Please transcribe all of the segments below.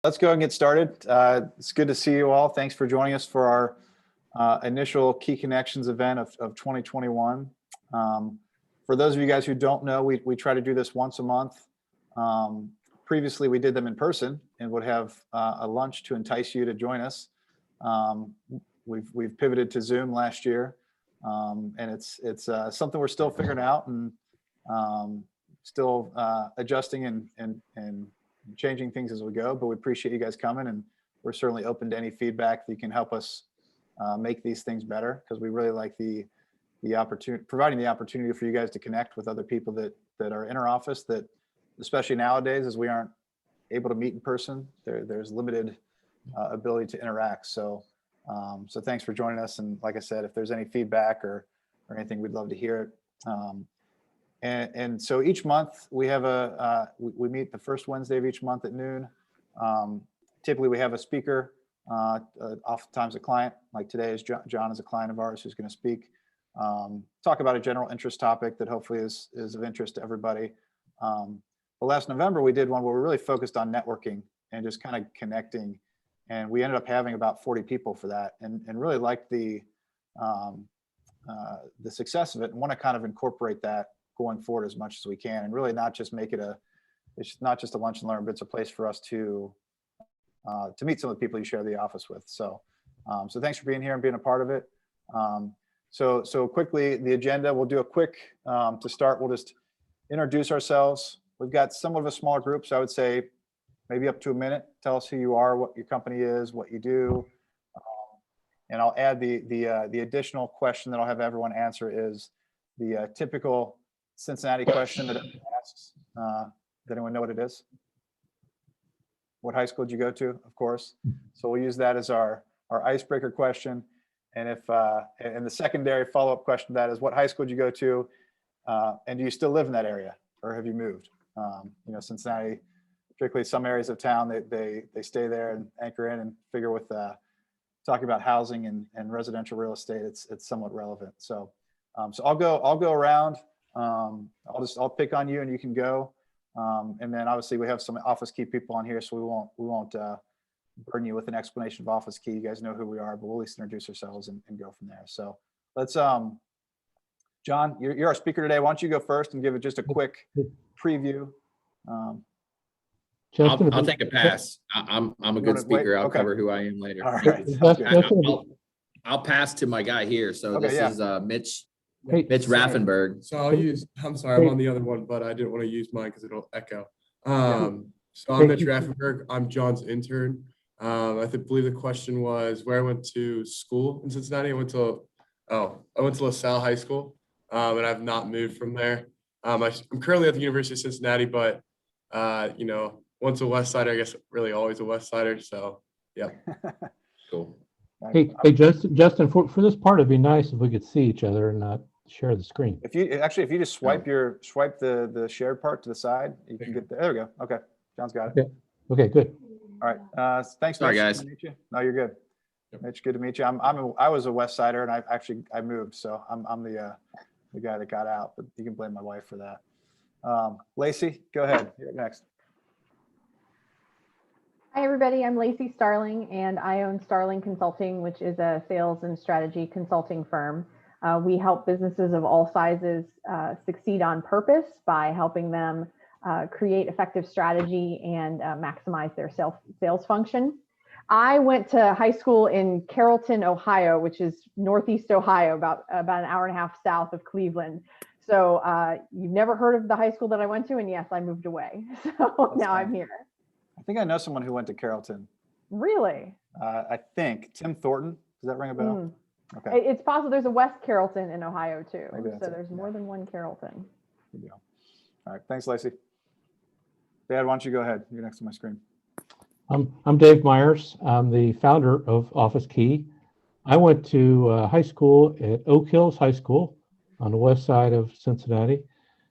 Let's go and get started. It's good to see you all. Thanks for joining us for our initial Key Connections event of 2021. For those of you guys who don't know, we try to do this once a month. Previously, we did them in person and would have a lunch to entice you to join us. We've pivoted to Zoom last year, and it's something we're still figuring out and still adjusting and changing things as we go, but we appreciate you guys coming, and we're certainly open to any feedback that you can help us make these things better, because we really like the opportunity, providing the opportunity for you guys to connect with other people that are in our office, that especially nowadays, as we aren't able to meet in person, there's limited ability to interact. So thanks for joining us. And like I said, if there's any feedback or anything, we'd love to hear it. And so each month we have we meet the first Wednesday of each month at noon. Typically we have a speaker, oftentimes a client, like today is John is a client of ours who's going to speak, talk about a general interest topic that hopefully is of interest to everybody. But last November we did one where we really focused on networking and just kind of connecting. And we ended up having about 40 people for that, and really liked the success of it, and want to kind of incorporate that going forward as much as we can, and really not just make it it's not just a lunch and learn, but it's a place for us to meet some of the people you share the office with. So thanks for being here and being a part of it. So quickly, the agenda, we'll do a quick, to start, we'll just introduce ourselves. We've got somewhat of a smaller group, so I would say maybe up to a minute. Tell us who you are, what your company is, what you do. And I'll add the additional question that I'll have everyone answer is the typical Cincinnati question that everyone asks. Does anyone know what it is? What high school did you go to? Of course. So we'll use that as our icebreaker question. And and the secondary follow-up question to that is, what high school did you go to? And do you still live in that area, or have you moved? Cincinnati, particularly some areas of town, they stay there and anchor in and figure with talking about housing and residential real estate, it's somewhat relevant. So I'll go around. I'll pick on you and you can go. And then obviously we have some Office Key people on here, so we won't burden you with an explanation of Office Key. You guys know who we are, but we'll at least introduce ourselves and go from there. So let's, John, you're our speaker today. Why don't you go first and give it just a quick preview? I'll take a pass. I'm a good speaker. I'll cover who I am later. All right. I'll pass to my guy here. So Okay, this is Mitch Raffenberg. So I'm sorry, I'm on the other one, but I didn't want to use mine because it'll echo. So I'm Mitch Raffenberg. I'm John's intern. I believe the question was where I went to school in Cincinnati. I went to LaSalle High School, and I've not moved from there. I'm currently at the University of Cincinnati, but once a West Sider, I guess really always a West Sider. So yeah. Cool. Hey, Justin, for this part, it'd be nice if we could see each other and not share the screen. If you just swipe the shared part to the side, you can get there. There we go. Okay, John's got it. Okay, good. All right. Thanks. Sorry, Mitch. guys. Good to meet you. No, you're good. Yep. Mitch, good to meet you. I was a West Sider, and I moved, so I'm the guy that got out. But you can blame my wife for that. Lacey, go ahead. You're up next. Hi, everybody. I'm Lacey Starling, and I own Starling Consulting, which is a sales and strategy consulting firm. We help businesses of all sizes succeed on purpose by helping them create effective strategy and maximize their sales function. I went to high school in Carrollton, Ohio, which is Northeast Ohio, about an hour and a half south of Cleveland. So you've never heard of the high school that I went to, and yes, I moved away. So now I'm here. I think I know someone who went to Carrollton. Really? I think Tim Thornton. Does that ring a bell? Okay. It's possible. There's a West Carrollton in Ohio too. So there's more than one Carrollton. Good deal. All right. Thanks, Lacey. Dad, why don't you go ahead? You're next to my screen. I'm Dave Myers. I'm the founder of Office Key. I went to high school at Oak Hills High School on the west side of Cincinnati.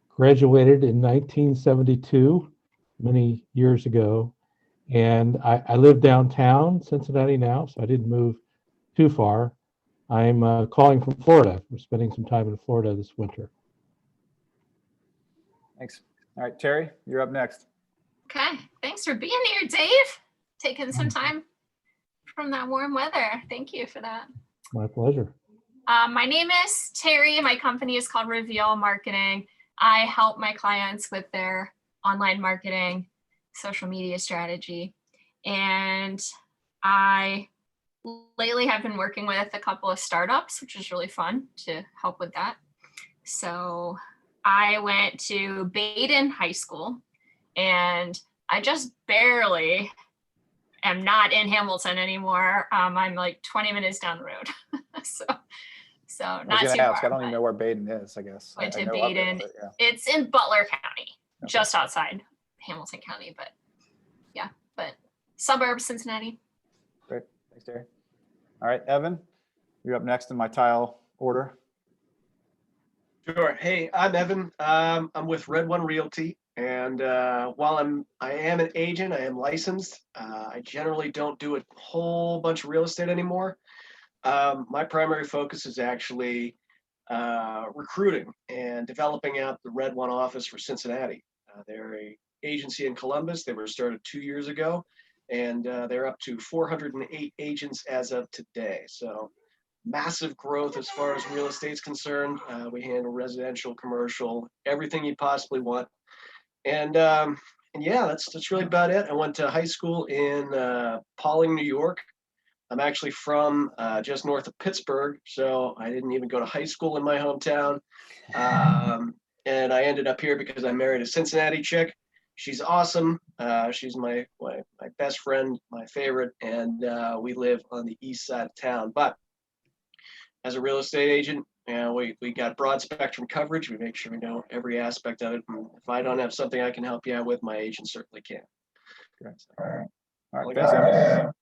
Graduated in 1972, many years ago. And I live downtown Cincinnati now, so I didn't move too far. I'm calling from Florida. We're spending some time in Florida this winter. Thanks. All right, Terry, you're up next. Okay, thanks for being here, Dave. taking some time from that warm weather. Thank you for that. My pleasure. My name is Terry. My company is called Reveal Marketing. I help my clients with their online marketing, social media strategy. And I lately have been working with a couple of startups, which is really fun to help with that. So I went to Baden High School, and I just barely am not in Hamilton anymore. I'm like 20 minutes down the road. So I was not gonna too ask, far. I don't even know where Baden is, I guess. Went I to know of it, Baden. but yeah. It's in Butler County, Okay. just outside Hamilton County, but yeah, but suburb Cincinnati. Great, thanks, Terry. All right, Evan, you're up next in my tile order. Sure. Hey, I'm Evan. I'm with Red One Realty, and while I am an agent, I am licensed. I generally don't do a whole bunch of real estate anymore. My primary focus is actually recruiting and developing out the Red One office for Cincinnati. They're a agency in Columbus. They were started 2 years ago, and they're up to 408 agents as of today. So massive growth as far as real estate's concerned. We handle residential, commercial, everything you possibly want. And yeah, that's really about it. I went to high school in Pawling, New York. I'm actually from just north of Pittsburgh, so I didn't even go to high school in my hometown. And I ended up here because I married a Cincinnati chick. She's awesome. She's my best friend, my favorite, and we live on the east side of town. But as a real estate agent, we got broad spectrum coverage. We make sure we know every aspect of it. And if I don't have something I can help you out with, my agent certainly can. Great. All right, thanks, Evan.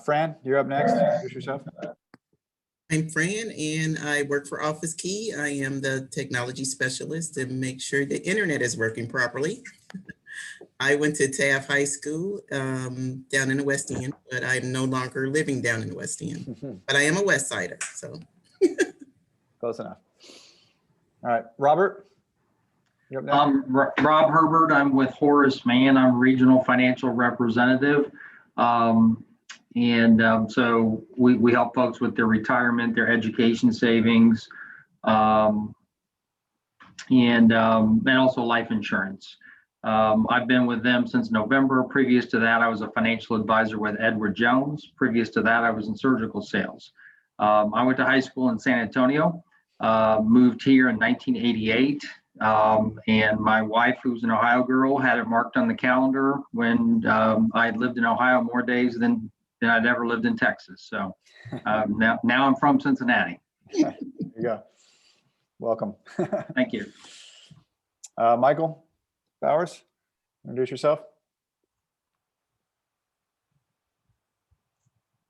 Fran, you're up next. Introduce yourself. I'm Fran, and I work for Office Key. I am the technology specialist and make sure the internet is working properly. I went to Taft High School down in the West End, but I'm no longer living down in the West End. But I am a West Sider, so. Close enough. All right, Robert, you're up next. I'm Rob Herbert. I'm with Horace Mann. I'm regional financial representative. So we help folks with their retirement, their education savings, and also life insurance. I've been with them since November. Previous to that, I was a financial advisor with Edward Jones. Previous to that, I was in surgical sales. I went to high school in San Antonio, moved here in 1988. And my wife, who's an Ohio girl, had it marked on the calendar when I had lived in Ohio more days than I'd ever lived in Texas. So now I'm from Cincinnati. There you go. Welcome. Thank you. Michael Bowers, introduce yourself.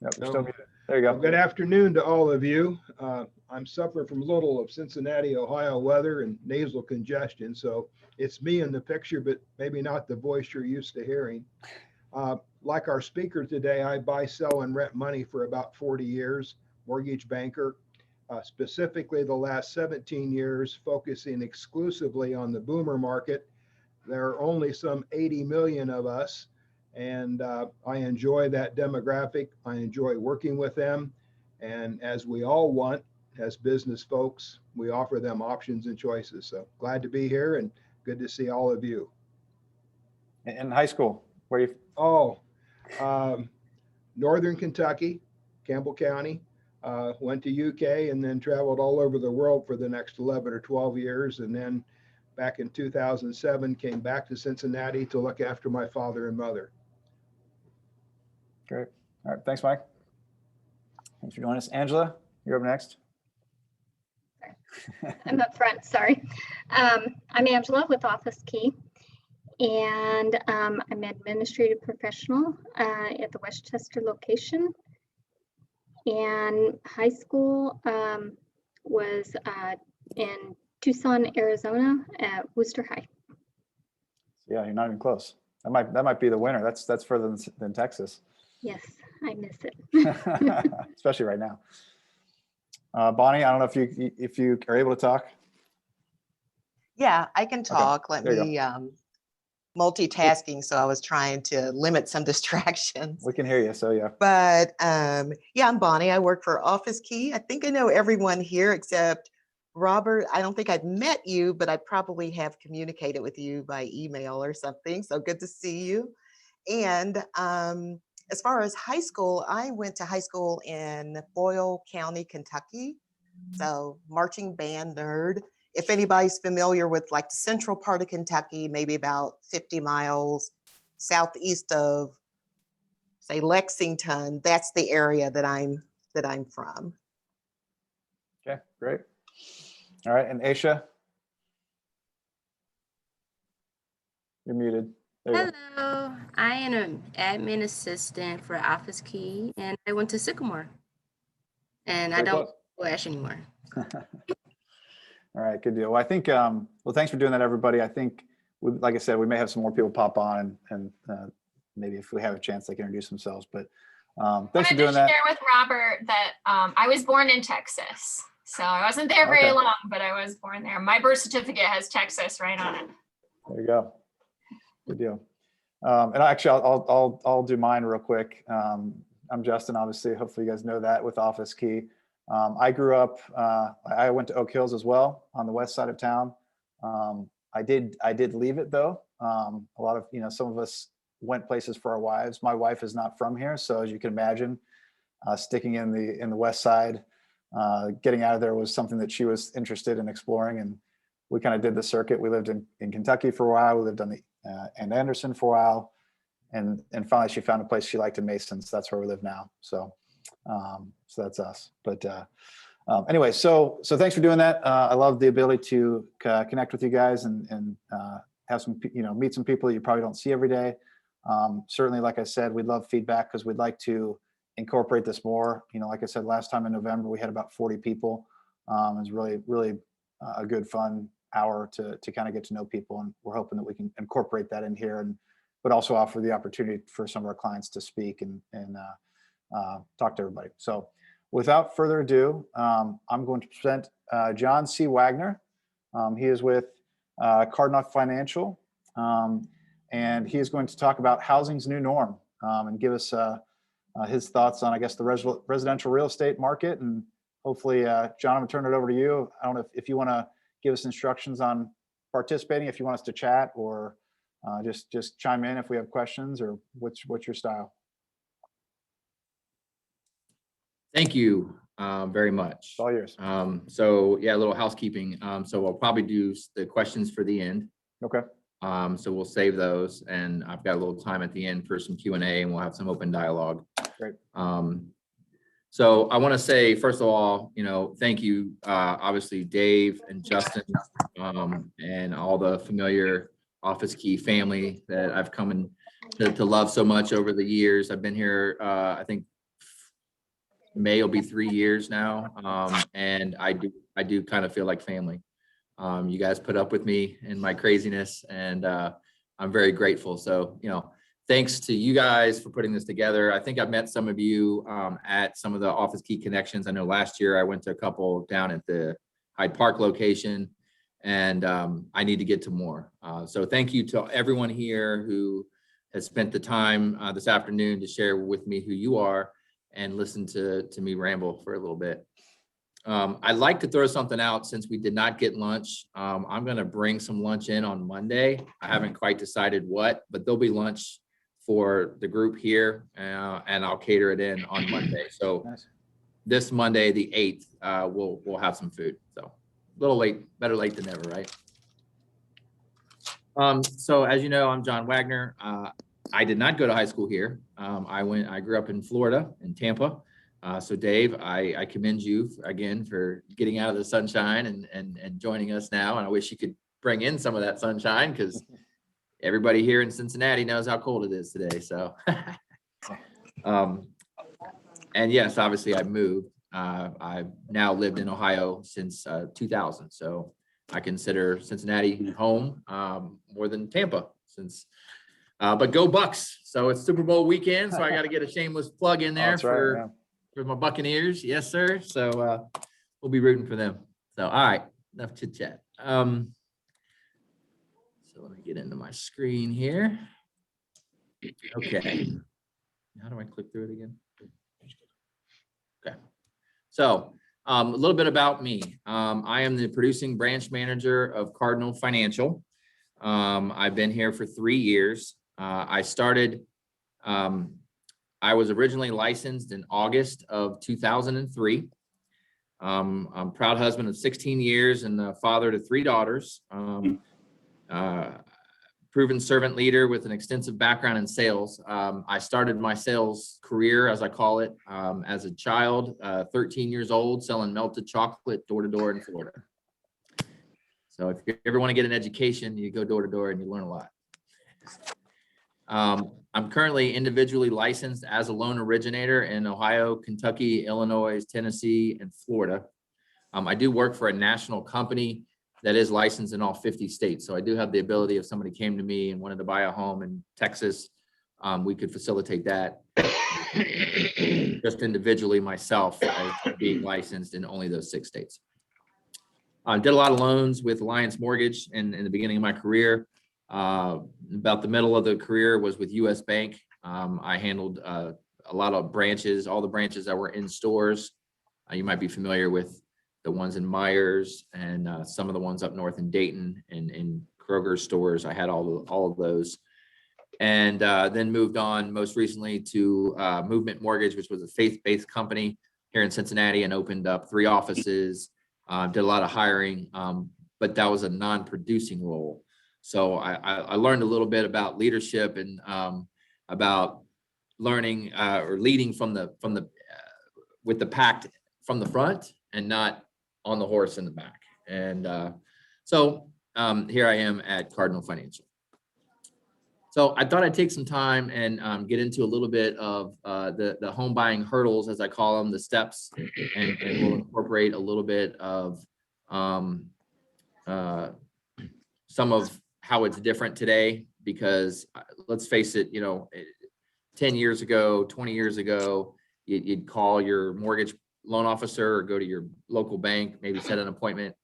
Nope, you're still muted. There you go. Good afternoon to all of you. I'm suffering from a little of Cincinnati, Ohio weather and nasal congestion, so it's me in the picture, but maybe not the voice you're used to hearing. Like our speaker today, I buy, sell, and rent money for about 40 years, mortgage banker, specifically the last 17 years, focusing exclusively on the boomer market. There are only some 80 million of us, and I enjoy that demographic. I enjoy working with them. And as we all want, as business folks, we offer them options and choices. So glad to be here and good to see all of you. In high school, where you? Oh, Northern Kentucky, Campbell County, went to UK and then traveled all over the world for the next 11 or 12 years. And then back in 2007, came back to Cincinnati to look after my father and mother. Great. All right. Thanks, Mike. Thanks for joining us. Angela, you're up next. I'm up front, sorry. I'm Angela with Office Key, and I'm an administrative professional at the Westchester location. And high school was in Tucson, Arizona at Wooster High. Yeah, you're not even close. That might be the winner. That's further than Texas. Yes, I miss it. Especially right now. Bonnie, I don't know if you are able to talk. Yeah, I can talk. Okay. Let me multitasking, so I was trying to limit some distractions. We can hear you, so yeah. But yeah, I'm Bonnie. I work for Office Key. I think I know everyone here except Robert. I don't think I've met you, but I probably have communicated with you by email or something. So good to see you. And as far as high school, I went to high school in Boyle County, Kentucky. So marching band nerd. If anybody's familiar with like the central part of Kentucky, maybe about 50 miles southeast of, say, Lexington, that's the area that I'm from. Okay, great. All right, and Aisha? You're muted. There you go. Hello, I am an admin assistant for Office Key, and I went to Sycamore. And I Very don't close. Flash anymore. All right, good deal. Well, I think, well, thanks for doing that, everybody. I think, like I said, we may have some more people pop on, and maybe if we have a chance, they can introduce themselves. But thanks for doing that. I wanted to share with Robert that I was born in Texas. So I wasn't there very long, but I was born there. My birth certificate has Texas right on it. There you go. Good deal. And actually, I'll do mine real quick. I'm Justin, obviously. Hopefully you guys know that with Office Key. I grew up, I went to Oak Hills as well on the west side of town. I did leave it though. A lot of, some of us went places for our wives. My wife is not from here. So as you can imagine, sticking in the west side, getting out of there was something that she was interested in exploring. And we kind of did the circuit. We lived in Kentucky for a while. We lived on the and Anderson for a while. And finally she found a place she liked in Mason. So that's where we live now. So that's us. But anyway, so thanks for doing that. I love the ability to connect with you guys and have some, meet some people that you probably don't see every day. Certainly, like I said, we'd love feedback because we'd like to incorporate this more. Like I said, last time in November, we had about 40 people. It was really a good, fun hour to kind of get to know people. And we're hoping that we can incorporate that in here, but also offer the opportunity for some of our clients to speak and talk to everybody. So without further ado, I'm going to present John C. Wagner. He is with Cardinal Financial, and he is going to talk about housing's new norm and give us his thoughts on, I guess, the residential real estate market. And hopefully, John, I'm gonna turn it over to you. I don't know if you want to give us instructions on participating, if you want us to chat, or just chime in if we have questions, or what's your style? Thank you very much. It's all yours. So yeah, a little housekeeping. So we'll probably do the questions for the end. Okay. So we'll save those, and I've got a little time at the end for some Q&A, and we'll have some open dialogue. Great. So I want to say, first of all, thank you, obviously, Dave and Justin, and all the familiar Office Key family that I've come to love so much over the years. I've been here, I think May will be 3 years now, and I do kind of feel like family. You guys put up with me and my craziness, and I'm very grateful. So, thanks to you guys for putting this together. I think I've met some of you at some of the Office Key connections. I know last year I went to a couple down at the Hyde Park location, and I need to get to more. So thank you to everyone here who has spent the time this afternoon to share with me who you are and listen to me ramble for a little bit. I'd like to throw something out since we did not get lunch. I'm going to bring some lunch in on Monday. I haven't quite decided what, but there'll be lunch for the group here, and I'll cater it in on Monday. So nice. This Monday, the 8th, we'll have some food. So a little late, better late than never, right? So as you know, I'm John Wagner. I did not go to high school here. I grew up in Florida, in Tampa. So Dave, I commend you again for getting out of the sunshine and joining us now. And I wish you could bring in some of that sunshine, because everybody here in Cincinnati knows how cold it is today. So, and yes, obviously I moved. I've now lived in Ohio since 2000. So I consider Cincinnati home more than Tampa since. But go Bucks. So it's Super Bowl weekend. So I got to get a shameless plug in there for my Buccaneers. Yes, sir. So we'll be rooting for them. So, all right, enough chit chat. So let me get into my screen here. Okay. How do I click through it again? Okay. So a little bit about me. I am the producing branch manager of Cardinal Financial. I've been here for 3 years. I was originally licensed in August of 2003. I'm a proud husband of 16 years and a father to 3 daughters. Proven servant leader with an extensive background in sales. I started my sales career, as I call it, as a child, 13 years old, selling melted chocolate door to door in Florida. So if you ever want to get an education, you go door to door and you learn a lot. I'm currently individually licensed as a loan originator in Ohio, Kentucky, Illinois, Tennessee, and Florida. I do work for a national company that is licensed in all 50 states. So I do have the ability, if somebody came to me and wanted to buy a home in Texas, we could facilitate that. Just individually myself as being licensed in only those 6 states. I did a lot of loans with Alliance Mortgage in the beginning of my career. About the middle of the career was with US Bank. I handled a lot of branches, all the branches that were in stores. You might be familiar with the ones in Myers and some of the ones up north in Dayton and in Kroger stores. I had all of those. And then moved on most recently to Movement Mortgage, which was a faith-based company here in Cincinnati, and opened up 3 offices, did a lot of hiring, but that was a non-producing role. So I learned a little bit about leadership and about learning or leading with the pack from the front and not on the horse in the back. And so here I am at Cardinal Financial. So I thought I'd take some time and get into a little bit of the home buying hurdles, as I call them, the steps, and we'll incorporate a little bit of some of how it's different today, because let's face it, 10 years ago, 20 years ago, you'd call your mortgage loan officer or go to your local bank, maybe set an appointment,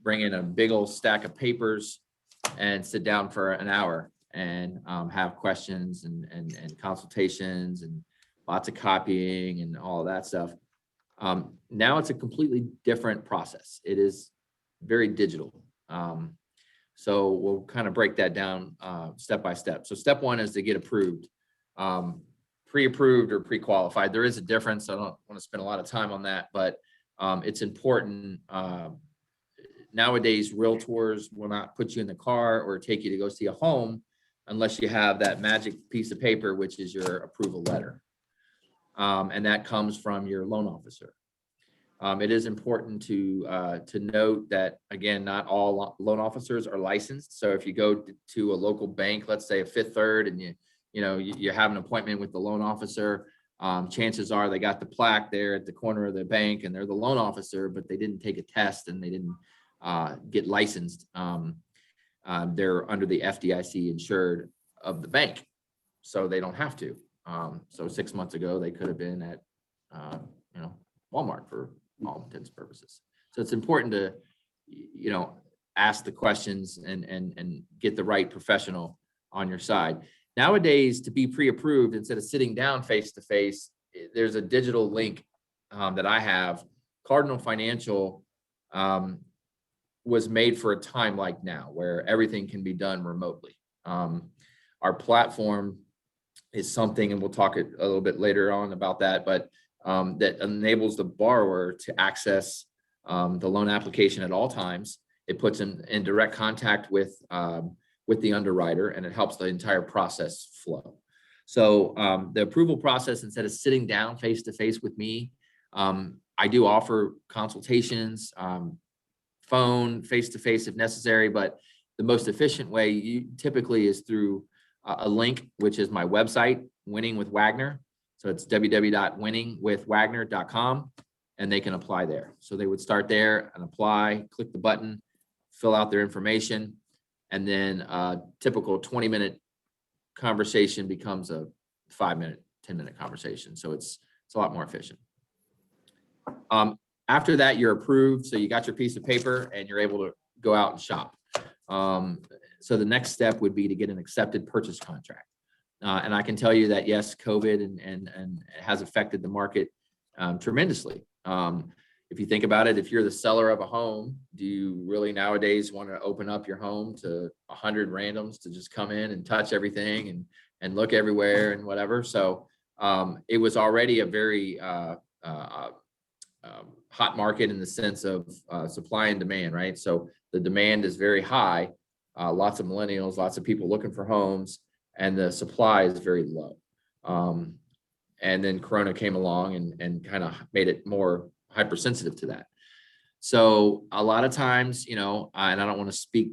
bring in a big old stack of papers and sit down for an hour and have questions and consultations and lots of copying and all of that stuff. Now it's a completely different process. It is very digital. So we'll kind of break that down step by step. So step 1 is to get approved. Pre-approved or pre-qualified. There is a difference. I don't want to spend a lot of time on that, but it's important. Nowadays, realtors will not put you in the car or take you to go see a home unless you have that magic piece of paper, which is your approval letter. And that comes from your loan officer. It is important to note that, again, not all loan officers are licensed. So if you go to a local bank, let's say a Fifth Third, and you have an appointment with the loan officer, chances are they got the plaque there at the corner of the bank and they're the loan officer, but they didn't take a test and they didn't get licensed. They're under the FDIC insured of the bank, so they don't have to. So 6 months ago, they could have been at Walmart for all intents and purposes. So it's important to ask the questions and get the right professional on your side. Nowadays, to be pre-approved, instead of sitting down face-to-face, there's a digital link that I have. Cardinal Financial was made for a time like now, where everything can be done remotely. Our platform is something, and we'll talk a little bit later on about that, but that enables the borrower to access the loan application at all times. It puts them in direct contact with the underwriter, and it helps the entire process flow. So the approval process, instead of sitting down face-to-face with me, I do offer consultations, phone, face-to-face if necessary, but the most efficient way typically is through a link, which is my website, Winning with Wagner. So it's www.winningwithwagner.com, and they can apply there. So they would start there and apply, click the button, fill out their information, and then a typical 20-minute conversation becomes a 5-minute, 10-minute conversation. So it's a lot more efficient. After that, you're approved. So you got your piece of paper and you're able to go out and shop. So the next step would be to get an accepted purchase contract. And I can tell you that, yes, COVID and has affected the market tremendously. If you think about it, if you're the seller of a home, do you really nowadays want to open up your home to 100 randoms to just come in and touch everything and look everywhere and whatever? So it was already a very hot market in the sense of supply and demand, right? So the demand is very high, lots of millennials, lots of people looking for homes, and the supply is very low. And then Corona came along and kind of made it more hypersensitive to that. So a lot of times, you know, and I don't want to speak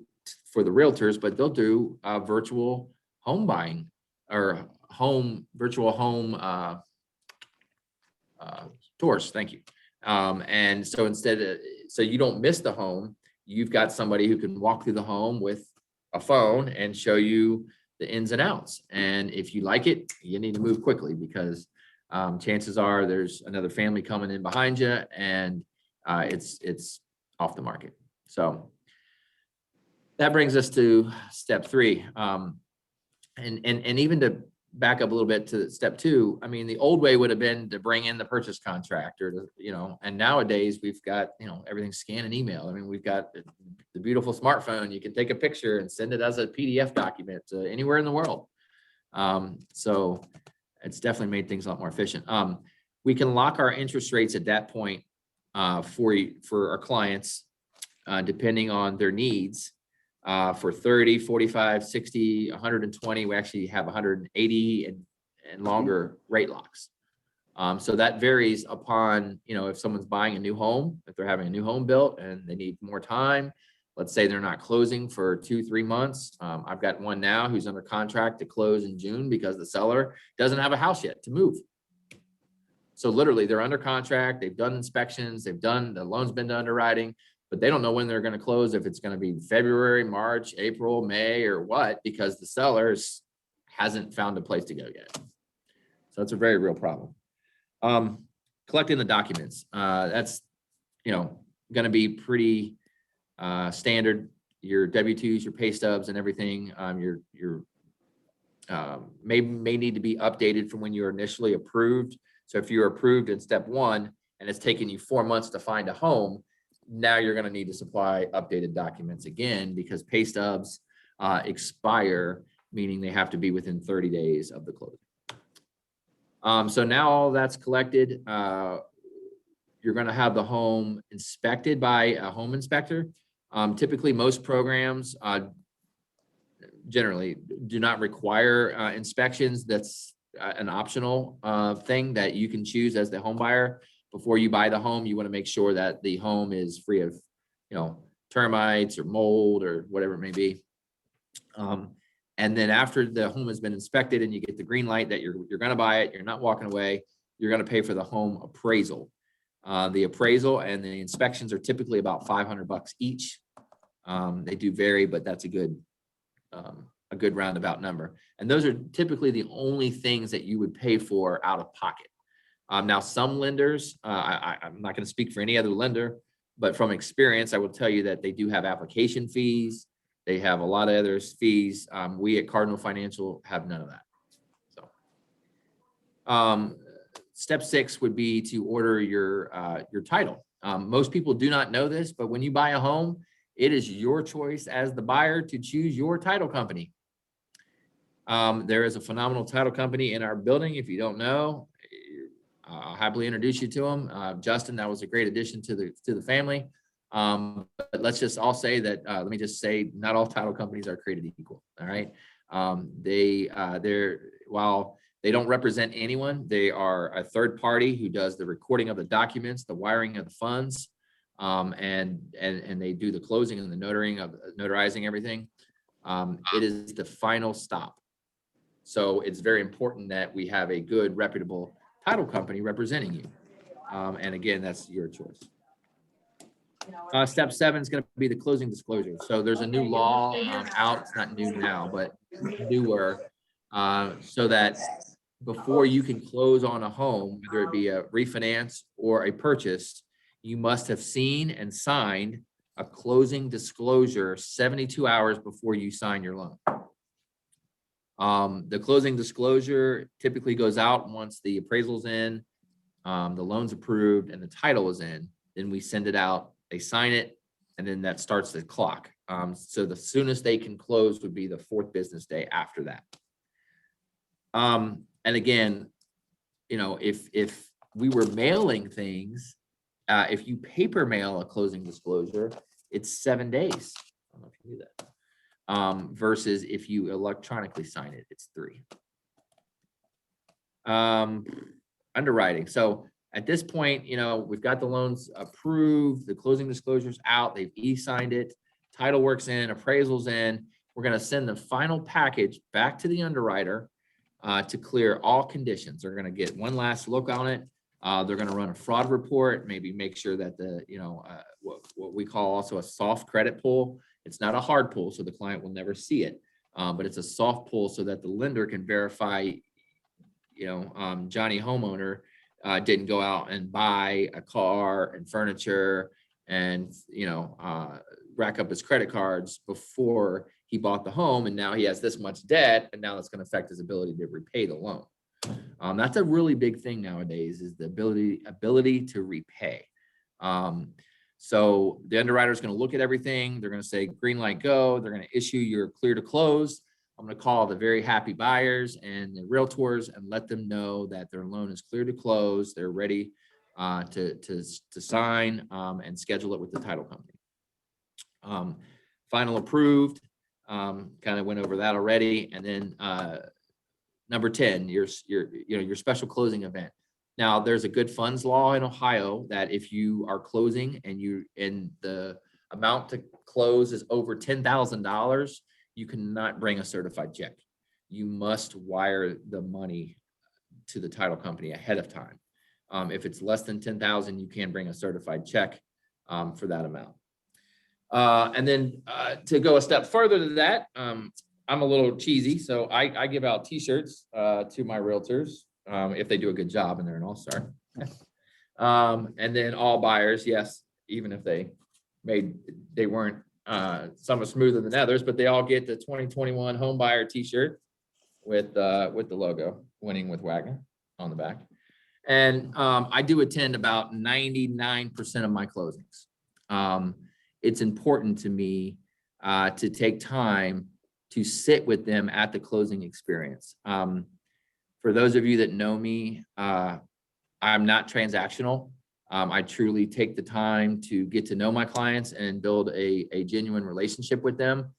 for the realtors, but they'll do virtual home buying or virtual home tours. Thank you. And so so you don't miss the home, you've got somebody who can walk through the home with a phone and show you the ins and outs. And if you like it, you need to move quickly because chances are there's another family coming in behind you and it's off the market. So that brings us to step 3. And even to back up a little bit to step 2, I mean, the old way would have been to bring in the purchase contract or, you know, and nowadays we've got, you know, everything scan and email. I mean, we've got the beautiful smartphone. You can take a picture and send it as a PDF document to anywhere in the world. So it's definitely made things a lot more efficient. We can lock our interest rates at that point for our clients, depending on their needs. For 30, 45, 60, 120, we actually have 180 and longer rate locks. So that varies upon, you know, if someone's buying a new home, if they're having a new home built and they need more time, let's say they're not closing for 2-3 months. I've got one now who's under contract to close in June because the seller doesn't have a house yet to move. So literally they're under contract, they've done inspections, the loan's been to underwriting, but they don't know when they're going to close, if it's going to be February, March, April, May, or what, because the seller hasn't found a place to go yet. So it's a very real problem. Collecting the documents, that's, you know, going to be pretty standard. Your W-2s, your pay stubs and everything, your may need to be updated from when you were initially approved. So if you're approved in step 1 and it's taken you 4 months to find a home, now you're going to need to supply updated documents again because pay stubs expire, meaning they have to be within 30 days of the closing. So now all that's collected, you're going to have the home inspected by a home inspector. Typically, most programs generally do not require inspections. That's an optional thing that you can choose as the home buyer. Before you buy the home, you want to make sure that the home is free of, you know, termites or mold or whatever it may be. And then after the home has been inspected and you get the green light that you're going to buy it, you're not walking away, you're going to pay for the home appraisal. The appraisal and the inspections are typically about $500 each. They do vary, but that's a good roundabout number. And those are typically the only things that you would pay for out of pocket. Now, some lenders, I'm not going to speak for any other lender, but from experience, I will tell you that they do have application fees. They have a lot of other fees. We at Cardinal Financial have none of that. So, step 6 would be to order your title. Most people do not know this, but when you buy a home, it is your choice as the buyer to choose your title company. There is a phenomenal title company in our building. If you don't know, I'll happily introduce you to them. Justin, that was a great addition to the family. But let's just all say that, let me just say, not all title companies are created equal. All right. While they don't represent anyone, they are a third party who does the recording of the documents, the wiring of the funds, and they do the closing and the notarizing everything. It is the final stop. So it's very important that we have a good, reputable title company representing you. And again, that's your choice. Step 7 is going to be the closing disclosure. So there's a new law out. It's not new now, but newer, so that before you can close on a home, whether it be a refinance or a purchase, you must have seen and signed a closing disclosure 72 hours before you sign your loan. The closing disclosure typically goes out once the appraisal's in, the loan's approved, and the title is in. Then we send it out, they sign it, and then that starts the clock. So the soonest they can close would be the 4th business day after that. And again, you know, if we were mailing things, if you paper mail a closing disclosure, it's 7 days. I don't know if you knew that. Versus if you electronically sign it, it's 3. Underwriting. So at this point, you know, we've got the loans approved, the closing disclosure's out, they've e-signed it, title work's in, appraisal's in. We're going to send the final package back to the underwriter to clear all conditions. They're going to get one last look on it. They're going to run a fraud report, maybe make sure that the, you know, what we call also a soft credit pull. It's not a hard pull, so the client will never see it, but it's a soft pull so that the lender can verify, you know, Johnny homeowner didn't go out and buy a car and furniture and, you know, rack up his credit cards before he bought the home. And now he has this much debt, and now that's going to affect his ability to repay the loan. That's a really big thing nowadays, is the ability to repay. So the underwriter is going to look at everything. They're going to say, green light, go. They're going to issue your clear to close. I'm going to call the very happy buyers and the realtors and let them know that their loan is clear to close. They're ready to sign and schedule it with the title company. Final approved, kind of went over that already. And then number 10, your special closing event. Now, there's a good funds law in Ohio that if you are closing and the amount to close is over $10,000, you cannot bring a certified check. You must wire the money to the title company ahead of time. If it's less than 10,000, you can bring a certified check for that amount. And then to go a step further than that, I'm a little cheesy, so I give out T-shirts to my realtors if they do a good job and they're an all-star. And then all buyers, yes, even if they weren't, some are smoother than others, but they all get the 2021 home buyer T-shirt with the logo, winning with Wagner on the back. And I do attend about 99% of my closings. It's important to me to take time to sit with them at the closing experience. For those of you that know me, I'm not transactional. I truly take the time to get to know my clients and build a genuine relationship with them.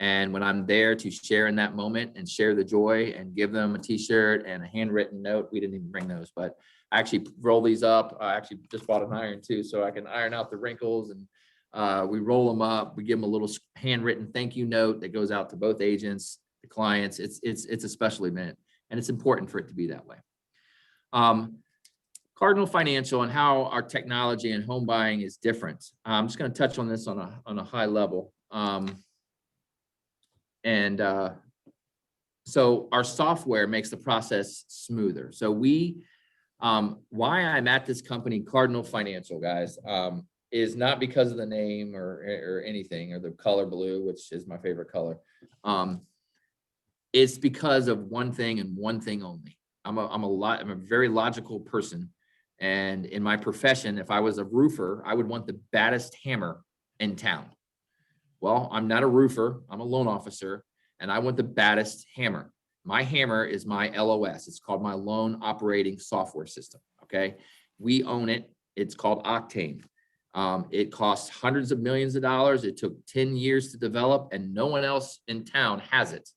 And when I'm there to share in that moment and share the joy and give them a T-shirt and a handwritten note, we didn't even bring those, but I actually roll these up. I actually just bought an iron too, so I can iron out the wrinkles, and we roll them up. We give them a little handwritten thank you note that goes out to both agents, the clients. It's a special event, and it's important for it to be that way. Cardinal Financial and how our technology and home buying is different. I'm just going to touch on this on a high level. So our software makes the process smoother. So why I'm at this company, Cardinal Financial, guys, is not because of the name or anything, or the color blue, which is my favorite color. It's because of one thing and one thing only. I'm a very logical person. And in my profession, if I was a roofer, I would want the baddest hammer in town. Well, I'm not a roofer, I'm a loan officer, and I want the baddest hammer. My hammer is my LOS. It's called my loan operating software system. Okay. We own it. It's called Octane. It costs hundreds of millions of dollars. It took 10 years to develop, and no one else in town has it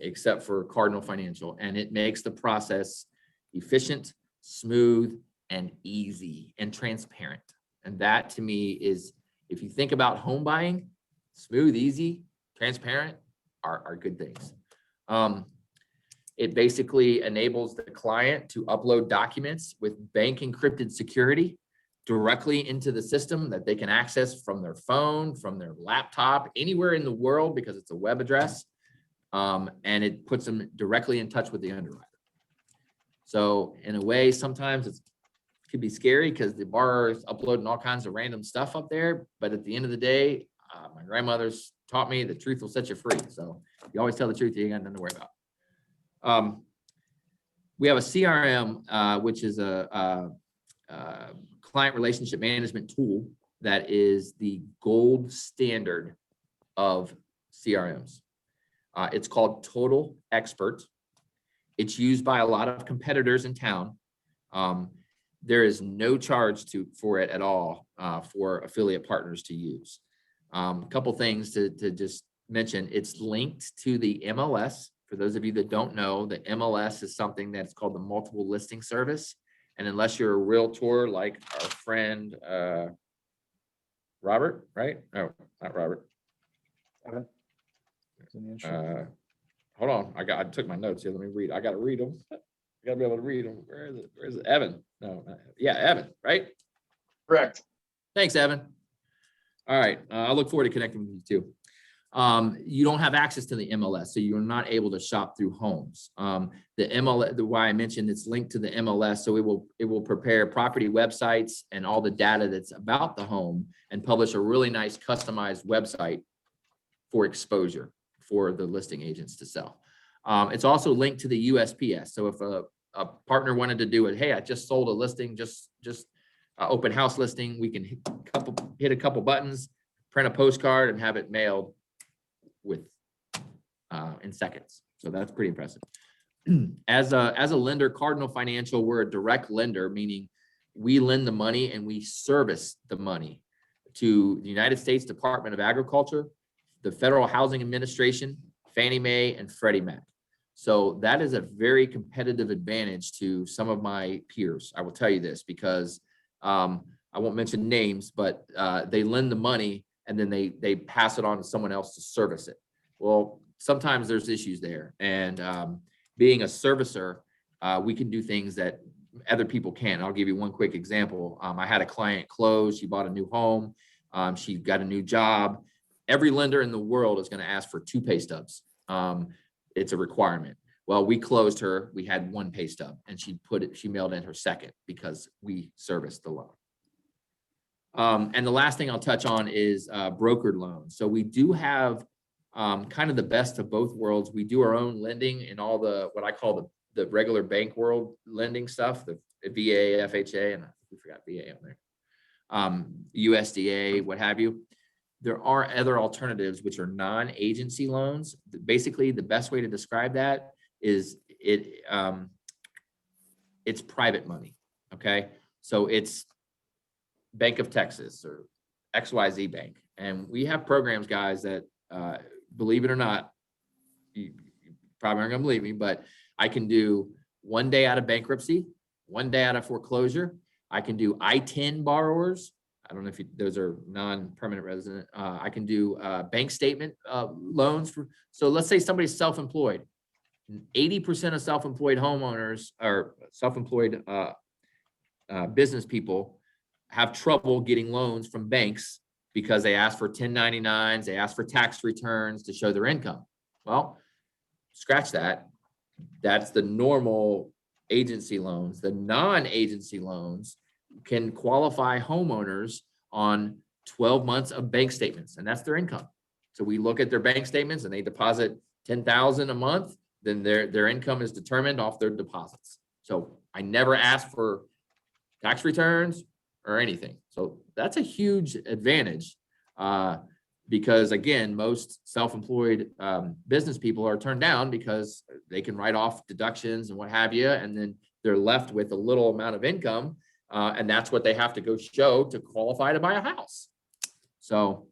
except for Cardinal Financial. And it makes the process efficient, smooth, and easy and transparent. And that to me is, if you think about home buying, smooth, easy, transparent are good things. It basically enables the client to upload documents with bank encrypted security directly into the system that they can access from their phone, from their laptop, anywhere in the world, because it's a web address. And it puts them directly in touch with the underwriter. So in a way, sometimes it's could be scary because the borrower is uploading all kinds of random stuff up there. But at the end of the day, my grandmother's taught me the truth will set you free. So if you always tell the truth, you ain't got nothing to worry about. We have a CRM, which is a client relationship management tool that is the gold standard of CRMs. It's called Total Expert. It's used by a lot of competitors in town. There is no charge for it at all for affiliate partners to use. A couple things to just mention. It's linked to the MLS. For those of you that don't know, the MLS is something that's called the multiple listing service. And unless you're a realtor like our friend Robert, right? No, not Robert. Evan? It's in the insurance. Hold on, I took my notes here. Let me read. I got to read them. I got to be able to read them. Where is it? Where is it? Evan? No, yeah, Evan, right? Correct. Thanks, Evan. All right, I look forward to connecting with you too. You don't have access to the MLS, so you're not able to shop through homes. The MLS, why I mentioned it's linked to the MLS, so it will prepare property websites and all the data that's about the home and publish a really nice customized website for exposure for the listing agents to sell. It's also linked to the USPS. So if a partner wanted to do it, hey, I just sold a listing, just open house listing, we can hit a couple buttons, print a postcard, and have it mailed in seconds. So that's pretty impressive. As a lender, Cardinal Financial, we're a direct lender, meaning we lend the money and we service the money to the United States Department of Agriculture, the Federal Housing Administration, Fannie Mae, and Freddie Mac. So that is a very competitive advantage to some of my peers. I will tell you this because I won't mention names, but they lend the money and then they pass it on to someone else to service it. Well, sometimes there's issues there. And being a servicer, we can do things that other people can't. I'll give you one quick example. I had a client close. She bought a new home. She got a new job. Every lender in the world is going to ask for 2 pay stubs. It's a requirement. Well, we closed her. We had 1 pay stub, and she mailed in her second because we serviced the loan. And the last thing I'll touch on is brokered loans. So we do have kind of the best of both worlds. We do our own lending in all the what I call the regular bank world lending stuff, the VA, FHA, and we forgot VA on there, USDA, what have you. There are other alternatives which are non-agency loans. Basically, the best way to describe that is it's private money. Okay, so it's Bank of Texas or XYZ Bank, and we have programs, guys, that believe it or not, you probably aren't gonna believe me, but I can do 1 day out of bankruptcy, 1 day out of foreclosure. I can do I-10 borrowers. I don't know if those are non-permanent resident. I can do bank statement loans. So let's say somebody's self-employed. 80% of self-employed homeowners or self-employed business people have trouble getting loans from banks because they ask for 1099s, they ask for tax returns to show their income. Well, scratch that. That's the normal agency loans. The non-agency loans can qualify homeowners on 12 months of bank statements, and that's their income. So we look at their bank statements and they deposit $10,000 a month, then their income is determined off their deposits. So I never ask for tax returns or anything. So that's a huge advantage because again, most self-employed business people are turned down because they can write off deductions and what have you, and then they're left with a little amount of income. And that's what they have to go show to qualify to buy a house. So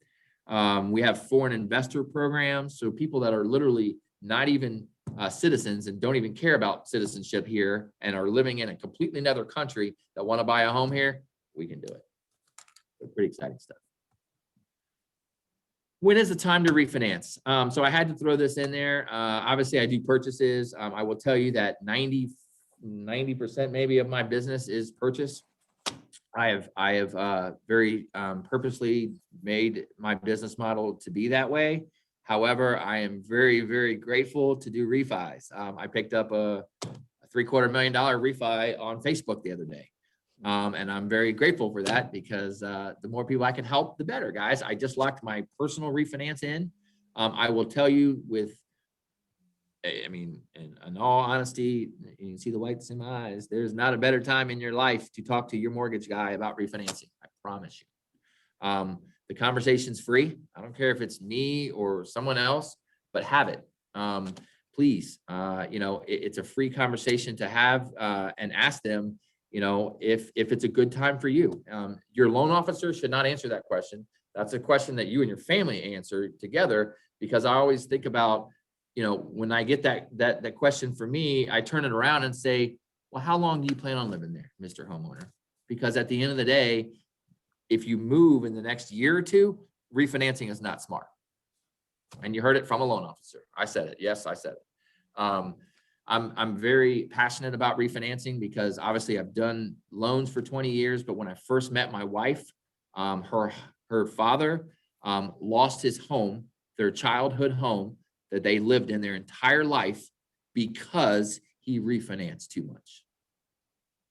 we have foreign investor programs. So people that are literally not even citizens and don't even care about citizenship here and are living in a completely another country that want to buy a home here, we can do it. So pretty exciting stuff. When is the time to refinance? So I had to throw this in there. Obviously, I do purchases. I will tell you that 90% maybe of my business is purchase. I have very purposely made my business model to be that way. However, I am very, very grateful to do refis. I picked up a $750,000 refi on Facebook the other day. And I'm very grateful for that because the more people I can help, the better, guys. I just locked my personal refinance in. I will tell you I mean, in all honesty, you can see the whites in my eyes. There's not a better time in your life to talk to your mortgage guy about refinancing. I promise you. The conversation's free. I don't care if it's me or someone else, but have it. Please, it's a free conversation to have and ask them, if it's a good time for you. Your loan officer should not answer that question. That's a question that you and your family answer together, because I always think about, when I get that question for me, I turn it around and say, well, how long do you plan on living there, Mr. Homeowner? Because at the end of the day, if you move in the next year or two, refinancing is not smart. And you heard it from a loan officer. I said it. Yes, I said it. I'm very passionate about refinancing because obviously I've done loans for 20 years, but when I first met my wife, her father lost his home, their childhood home that they lived in their entire life because he refinanced too much.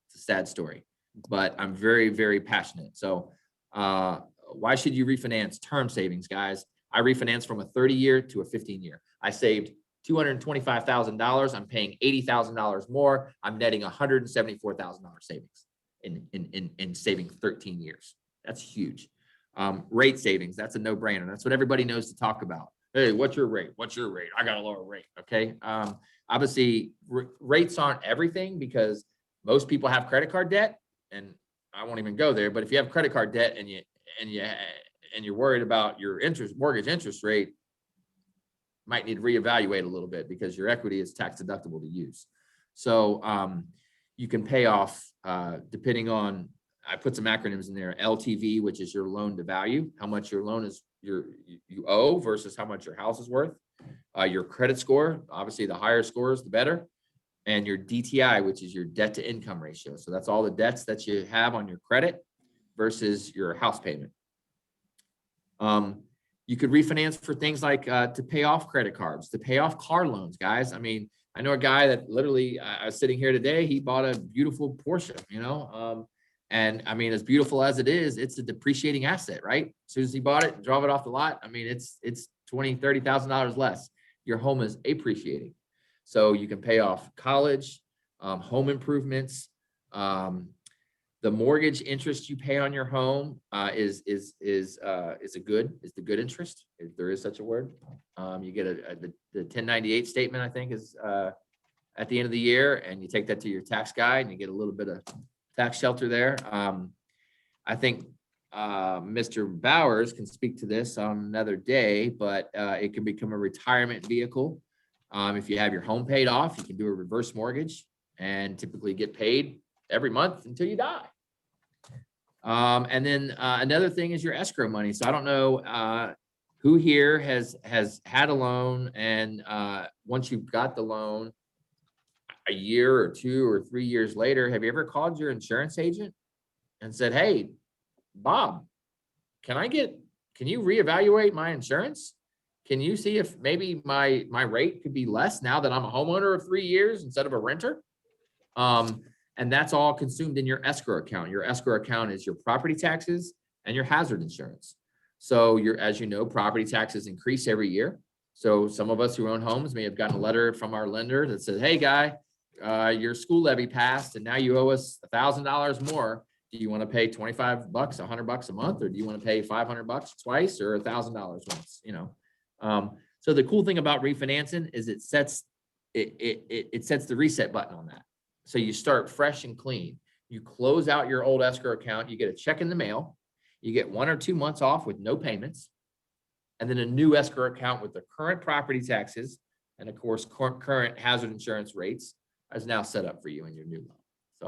It's a sad story, but I'm very, very passionate. So why should you refinance? Term savings, guys. I refinanced from a 30-year to a 15-year. I saved $225,000. I'm paying $80,000 more. I'm netting $174,000 savings in saving 13 years. That's huge. Rate savings, that's a no-brainer. That's what everybody knows to talk about. Hey, what's your rate? What's your rate? I got a lower rate. Okay. Obviously, rates aren't everything because most people have credit card debt, and I won't even go there. But if you have credit card debt and you're worried about your mortgage interest rate, might need to reevaluate a little bit because your equity is tax deductible to use. So you can pay off depending on, I put some acronyms in there, LTV, which is your loan to value, how much your loan is you owe versus how much your house is worth. Your credit score, obviously the higher scores, the better. And your DTI, which is your debt to income ratio. So that's all the debts that you have on your credit versus your house payment. You could refinance for things like to pay off credit cards, to pay off car loans, guys. I mean, I know a guy that literally, I was sitting here today, he bought a beautiful Porsche, and I mean, as beautiful as it is, it's a depreciating asset, right? As soon as he bought it and drove it off the lot, I mean, it's $20,000, $30,000 less. Your home is appreciating. So you can pay off college, home improvements. The mortgage interest you pay on your home is the good interest, if there is such a word. You get the 1098 statement, I think, is at the end of the year, and you take that to your tax guy and you get a little bit of tax shelter there. I think Mr. Bowers can speak to this on another day, but it can become a retirement vehicle. If you have your home paid off, you can do a reverse mortgage and typically get paid every month until you die. And then another thing is your escrow money. So I don't know who here has had a loan, and once you've got the loan, a year or 2 or 3 years later, have you ever called your insurance agent and said, hey, Bob, can you reevaluate my insurance? Can you see if maybe my rate could be less now that I'm a homeowner of 3 years instead of a renter? And that's all consumed in your escrow account. Your escrow account is your property taxes and your hazard insurance. So as you know, property taxes increase every year. So some of us who own homes may have gotten a letter from our lender that says, hey guy, your school levy passed and now you owe us $1,000 more. Do you want to pay $25, $100 a month, or do you want to pay $500 twice or $1,000 once? So the cool thing about refinancing is it sets the reset button on that. So you start fresh and clean. You close out your old escrow account. You get a check in the mail. You get 1 or 2 months off with no payments, and then a new escrow account with the current property taxes and of course current hazard insurance rates is now set up for you in your new loan. So,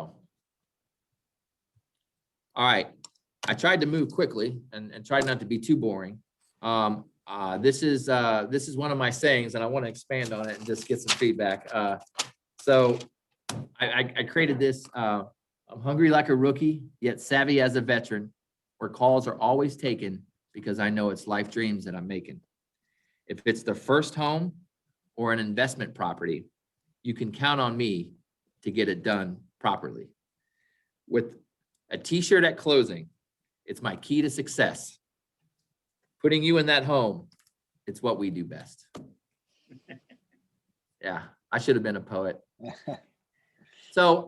all right, I tried to move quickly and tried not to be too boring. This is one of my sayings, and I want to expand on it and just get some feedback. So I created this. I'm hungry like a rookie, yet savvy as a veteran, where calls are always taken because I know it's life dreams that I'm making. If it's the first home or an investment property, you can count on me to get it done properly. With A t-shirt at closing. It's my key to success. Putting you in that home. It's what we do best. Yeah, I should have been a poet. So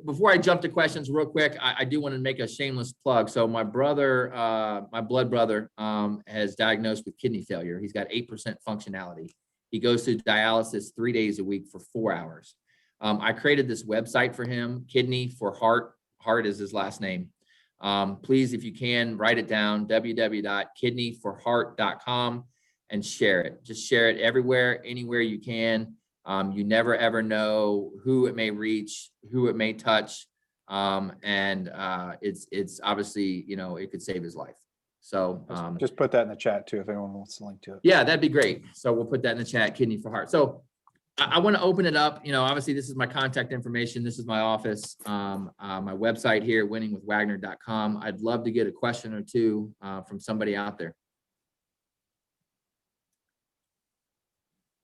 before I jump to questions real quick, I do want to make a shameless plug. So my brother, my blood brother has diagnosed with kidney failure. He's got 8% functionality. He goes to dialysis 3 days a week for 4 hours. I created this website for him, Kidney for Heart. Heart is his last name. Please, if you can, write it down, www.kidneyforheart.com, and share it. Just share it everywhere, anywhere you can. You never, ever know who it may reach, who it may touch. It's obviously, you know, it could save his life. So just put that in the chat too, if anyone wants to link to it. yeah, that'd be great. So we'll put that in the chat, Kidney for Heart. So I want to open it up. You know, obviously this is my contact information. This is my office, my website here, winningwithwagner.com. I'd love to get a question or two from somebody out there.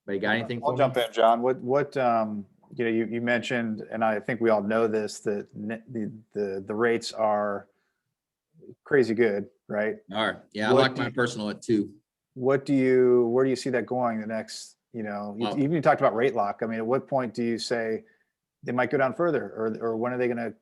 But you got anything? I'll jump in, John. What you know, you mentioned, and I think we all know this, that the rates are crazy good, right? All right. Yeah, I like my personal at 2. Where do you see that going the next, you know, even you talked about rate lock. I mean, at what point do you say they might go down further, or when are they going to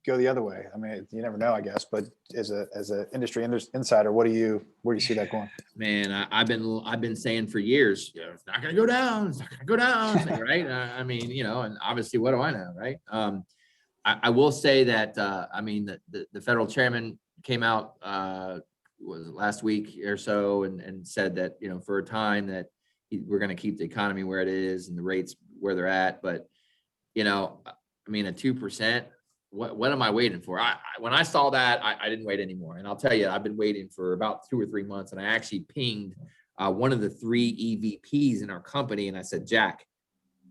go the other way? I mean, you never know, I guess, but as a industry insider, where do you see that going? Man, I've been saying for years, you know, it's not going to go down. It's not going to go down, right? I mean, you know, and obviously, what do I know, right? I will say that I mean, the federal chairman came out was it last week or so and said that, you know, for a time that we're going to keep the economy where it is and the rates where they're at. But, you know, I mean, at 2%, what am I waiting for? When I saw that, I didn't wait anymore. And I'll tell you, I've been waiting for about 2 or 3 months, and I actually pinged one of the 3 EVPs in our company. And I said, Jack,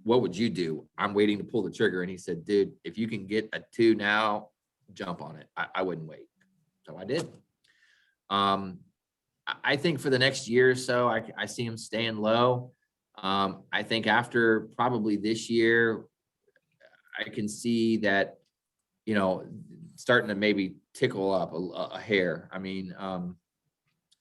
what would you do? I'm waiting to pull the trigger. And he said, dude, if you can get a 2 now, jump on it. I wouldn't wait. So I did. I think for the next year or so, I see him staying low. I think after probably this year, I can see that, you know, starting to maybe tickle up a hair. I mean,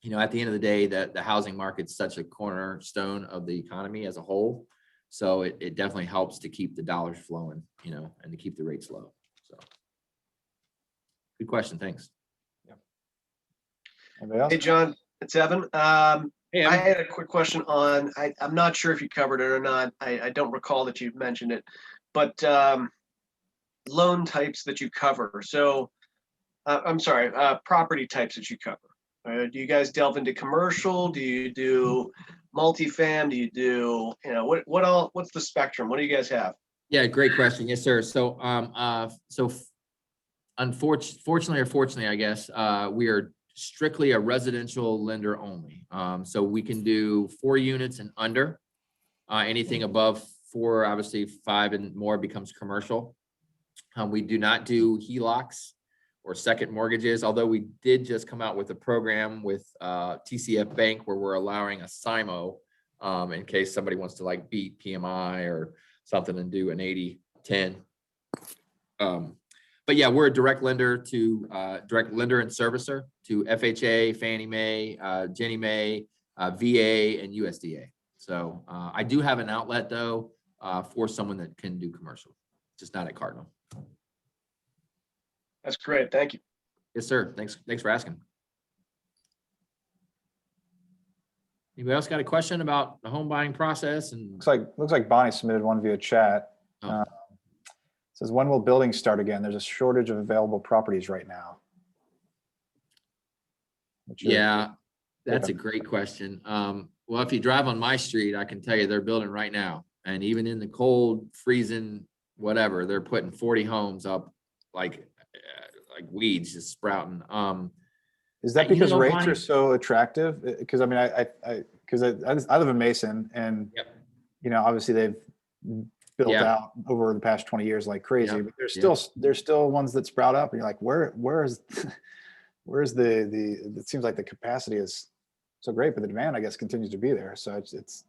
you know, at the end of the day, the housing market's such a cornerstone of the economy as a whole. So it definitely helps to keep the dollars flowing, you know, and to keep the rates low. So good question. Thanks. Anybody else? Hey, John, it's Evan. Hey, Evan. I had a quick question on, I'm not sure if you covered it or not. I don't recall that you mentioned it, but loan types that you cover. So I'm sorry, property types that you cover. Do you guys delve into commercial? Do you do multifam? Do you do, you know, what's the spectrum? What do you guys have? Yeah, great question. Yes, sir. So, unfortunately or fortunately, I guess, we are strictly a residential lender only. So we can do 4 units and under. Anything above 4, obviously 5 and more becomes commercial. We do not do HELOCs or second mortgages, although we did just come out with a program with TCF Bank where we're allowing a SIMO in case somebody wants to like beat PMI or something and do an 80-10. But yeah, we're a direct lender and servicer to FHA, Fannie Mae, Ginnie Mae, VA, and USDA. So I do have an outlet though for someone that can do commercial, just not at Cardinal. That's great. Thank you. Yes, sir. Thanks for asking. Anybody else got a question about the home buying process? And Looks like Bonnie submitted one via chat. Oh. Says, when will buildings start again? There's a shortage of available properties right now. Yeah, that's a great question. Well, if you drive on my street, I can tell you they're building right now. And even in the cold, freezing, whatever, they're putting 40 homes up like weeds just sprouting. Is that because rates are so attractive? Because I mean, I live in Mason, and you know, obviously they've built out over the past 20 years like crazy, but there's still ones that sprout up, and you're like, where's the it seems like the capacity is so great, but the demand, I guess, continues to be there. So it's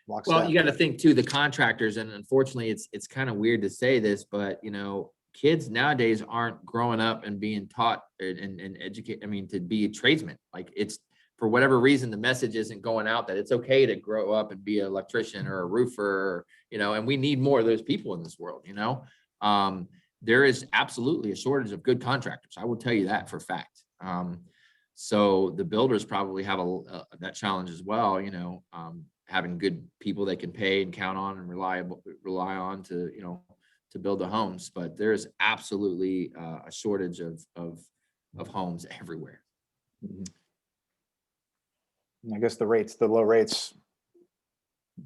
well, you got to think too, the contractors, and unfortunately it's kind of weird to say this, but you know, kids nowadays aren't growing up and being taught and educate. I mean, to be a tradesman, like it's for whatever reason, the message isn't going out that it's okay to grow up and be an electrician or a roofer, or, you know, and we need more of those people in this world, you know. There is absolutely a shortage of good contractors. I will tell you that for a fact. So the builders probably have that challenge as well, you know, having good people they can pay and count on and rely on to, you know, to build the homes. But there's absolutely a shortage of homes everywhere. I guess the low rates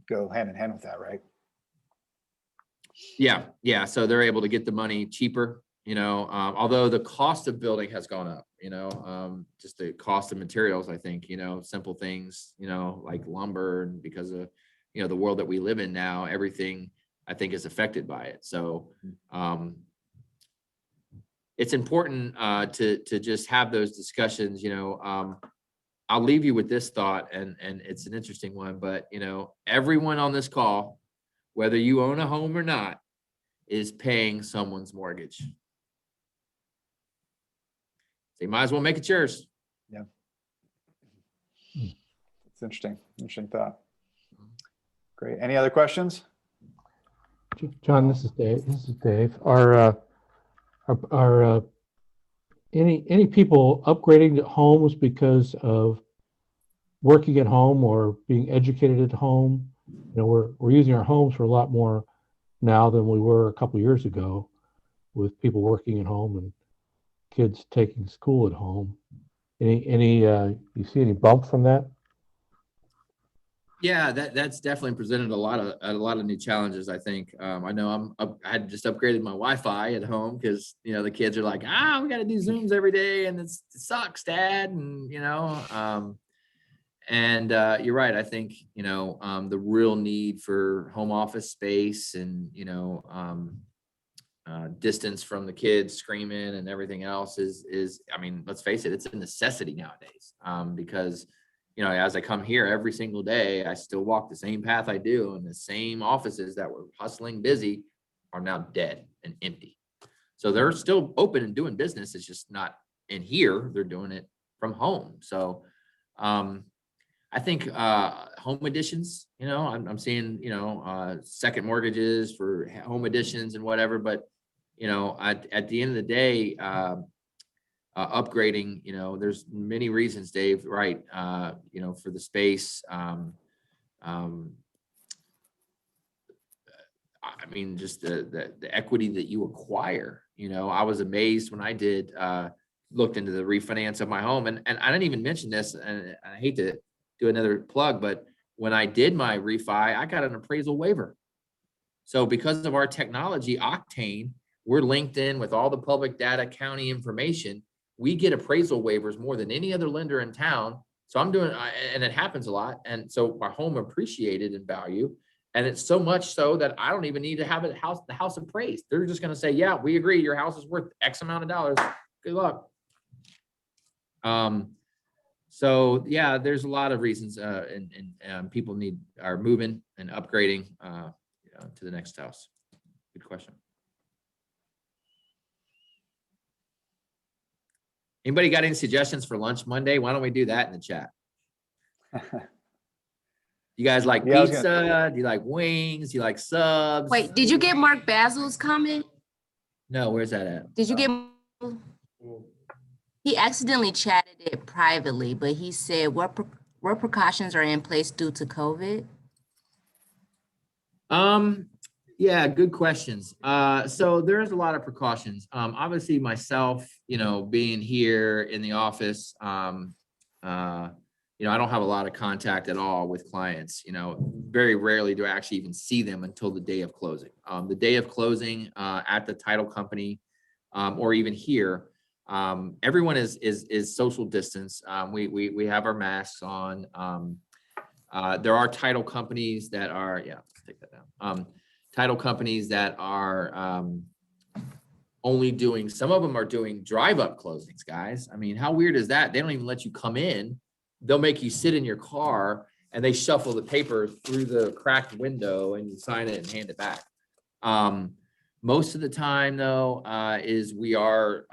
go hand in hand with that, right? Yeah. So they're able to get the money cheaper, you know, although the cost of building has gone up, you know, just the cost of materials, I think, you know, simple things, you know, like lumber, and because of, you know, the world that we live in now, everything I think is affected by it. So it's important to just have those discussions, you know. I'll leave you with this thought, and it's an interesting one, but, you know, everyone on this call, whether you own a home or not, is paying someone's mortgage. So you might as well make it yours. Yeah. It's interesting thought. Great. Any other questions? John, this is Dave. Are any people upgrading homes because of working at home or being educated at home? You know, we're using our homes for a lot more now than we were a couple of years ago, with people working at home and kids taking school at home. You see any bump from that? Yeah, that's definitely presented a lot of new challenges, I think. I know I had just upgraded my Wi-Fi at home because, you know, the kids are like, we got to do Zooms every day and it sucks, Dad. And, you know, you're right. I think, you know, the real need for home office space and, you know, distance from the kids screaming and everything else is, I mean, let's face it, it's a necessity nowadays, because, you know, as I come here every single day, I still walk the same path I do, and the same offices that were hustling busy are now dead and empty. So they're still open and doing business. It's just not in here. They're doing it from home. So I think home additions, you know, I'm seeing, you know, second mortgages for home additions and whatever. But, you know, at the end of the day, upgrading, you know, there's many reasons, Dave, right? You know, for the space. I mean, just the equity that you acquire. You know, I was amazed when I looked into the refinance of my home, and I didn't even mention this, and I hate to do another plug, but when I did my refi, I got an appraisal waiver. So because of our technology, Octane, we're linked in with all the public data, county information. We get appraisal waivers more than any other lender in town. So I'm doing, and it happens a lot. And so our home appreciated in value. And it's so much so that I don't even need to have the house appraised. They're just going to say, yeah, we agree. Your house is worth X amount of dollars. Good luck. So yeah, there's a lot of reasons, and people are moving and upgrading to the next house. Good question. Anybody got any suggestions for lunch Monday? Why don't we do that in the chat? You guys like pizza? Do you like wings? Do you like subs? Wait, did you get Mark Basil's comment? No, where's that at? Did you get? He accidentally chatted it privately, but he said, what precautions are in place due to COVID? Yeah, good questions. So there's a lot of precautions. Obviously myself, you know, being here in the office, you know, I don't have a lot of contact at all with clients. You know, very rarely do I actually even see them until the day of closing. The day of closing at the title company, or even here, everyone is social distance. We have our masks on. There are title companies that are, let's take that down. Title companies that are only doing, some of them are doing drive-up closings, guys. I mean, how weird is that? They don't even let you come in. They'll make you sit in your car and they shuffle the paper through the cracked window and you sign it and hand it back. Most of the time though, is we are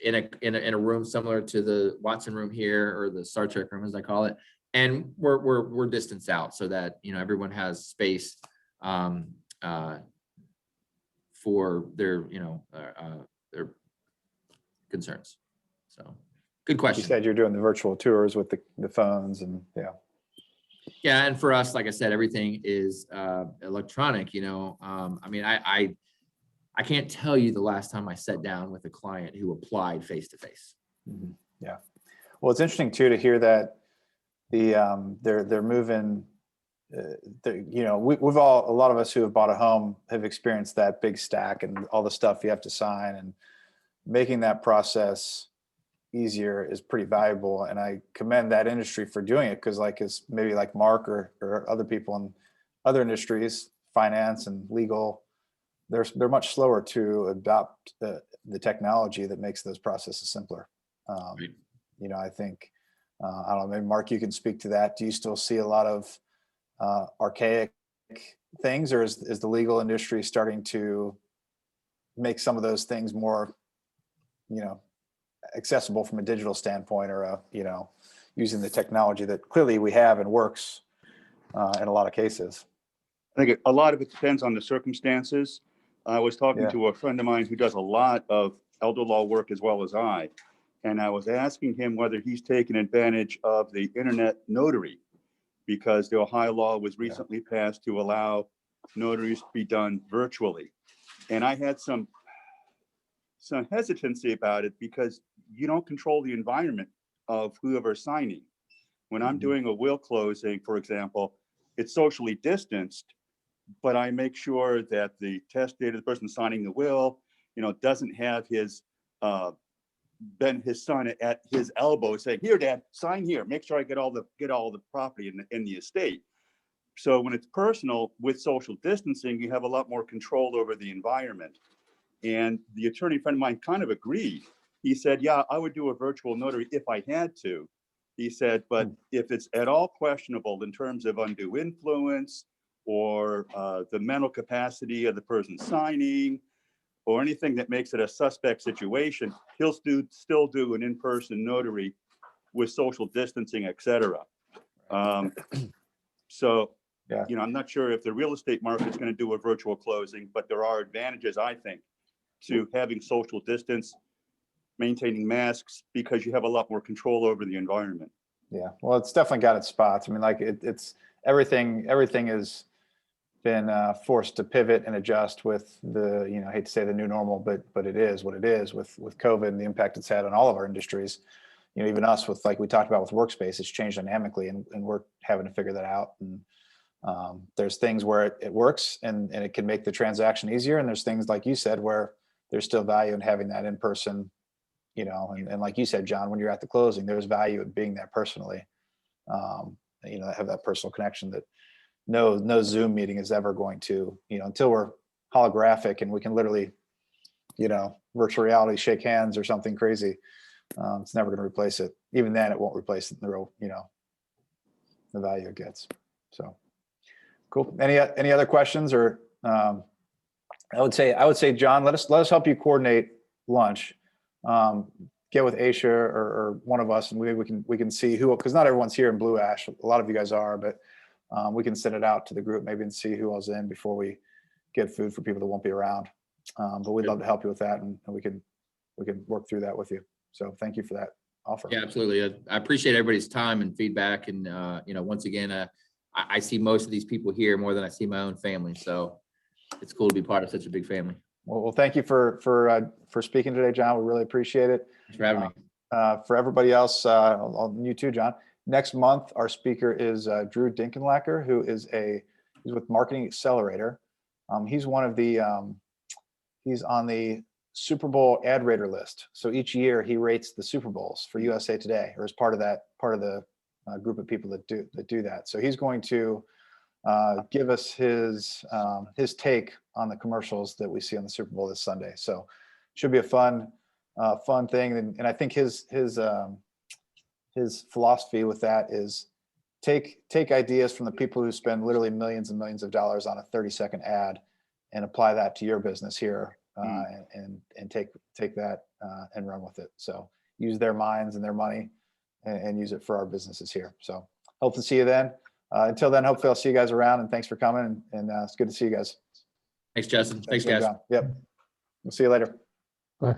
in a room similar to the Watson room here, or the Star Trek room as I call it. And we're distanced out so that, you know, everyone has space for their, you know, their concerns. So good You question. said you're doing the virtual tours with the phones and yeah. Yeah, and for us, like I said, everything is electronic, you know. I mean, I can't tell you the last time I sat down with a client who applied face to face. Yeah. Well, it's interesting too to hear that they're moving. You know, a lot of us who have bought a home have experienced that big stack and all the stuff you have to sign, and making that process easier is pretty valuable. And I commend that industry for doing it, because like it's maybe like Mark or other people in other industries, finance and legal, they're much slower to adopt the technology that makes those processes simpler. You know, I think, I don't know, maybe Mark, you can speak to that. Do you still see a lot of archaic things, or is the legal industry starting to make some of those things more, you know, accessible from a digital standpoint, or you know, using the technology that clearly we have and works in a lot of cases? I think a lot of it depends on the circumstances. I was talking Yeah. to a friend of mine who does a lot of elder law work as well as I, and I was asking him whether he's taken advantage of the internet notary, because the Ohio law was recently passed to allow notaries to be done virtually. And I had some hesitancy about it, because you don't control the environment of whoever's signing. When I'm doing a will closing, for example, it's socially distanced, but I make sure that the testator, the person signing the will, you know, doesn't have his son at his elbow saying, "Here, Dad, sign here. Make sure I get all the property in the estate." So when it's personal with social distancing, you have a lot more control over the environment. And the attorney friend of mine kind of agreed. He said, "Yeah, I would do a virtual notary if I had to." He said, "But if it's at all questionable in terms of undue influence, or the mental capacity of the person signing, or anything that makes it a suspect situation, he'll still do an in-person notary with social distancing, et cetera." So, Yeah. you know, I'm not sure if the real estate market is going to do a virtual closing, but there are advantages, I think, to having social distance, maintaining masks, because you have a lot more control over the environment. Yeah, well, it's definitely got its spots. I mean, like it's everything has been forced to pivot and adjust with the, you know, I hate to say the new normal, but it is what it is with COVID and the impact it's had on all of our industries. You know, even us with, like we talked about with workspace, it's changed dynamically, and we're having to figure that out. And there's things where it works and it can make the transaction easier. And there's things, like you said, where there's still value in having that in person, you know, and like you said, John, when you're at the closing, there's value in being there personally. You know, have that personal connection that no Zoom meeting is ever going to, you know, until we're holographic and we can literally, you know, virtual reality shake hands or something crazy. It's never going to replace it. Even then, it won't replace it in the real, you know, the value it gets. So cool. Any other questions? Or I would say, John, let us help you coordinate lunch. Get with Aisha or one of us, and we can see who, because not everyone's here in Blue Ash. A lot of you guys are, but we can send it out to the group maybe and see who else in before we get food for people that won't be around. But we'd love to help you with that, and we can work through that with you. So thank you for that offer. Yeah, absolutely. I appreciate everybody's time and feedback. And, you know, once again, I see most of these people here more than I see my own family. So it's cool to be part of such a big family. Well, thank you for speaking today, John. We really appreciate it. Thanks for having me. For everybody else, you too, John. Next month, our speaker is Drew Dinkenlacker, who is he's with Marketing Accelerator. He's one of the he's on the Super Bowl ad rater list. So each year he rates the Super Bowls for USA Today, or as part of the group of people that do that. So he's going to give us his take on the commercials that we see on the Super Bowl this Sunday. So should be a fun thing. And I think his philosophy with that is take ideas from the people who spend literally millions and millions of dollars on a 30-second ad and apply that to your business here, and take that and run with it. So use their minds and their money and use it for our businesses here. So hope to see you then. Until then, hopefully I'll see you guys around, and thanks for coming, and it's good to see you guys. Thanks, Justin. Thanks, again, guys. John. Yep. We'll see you later. Bye.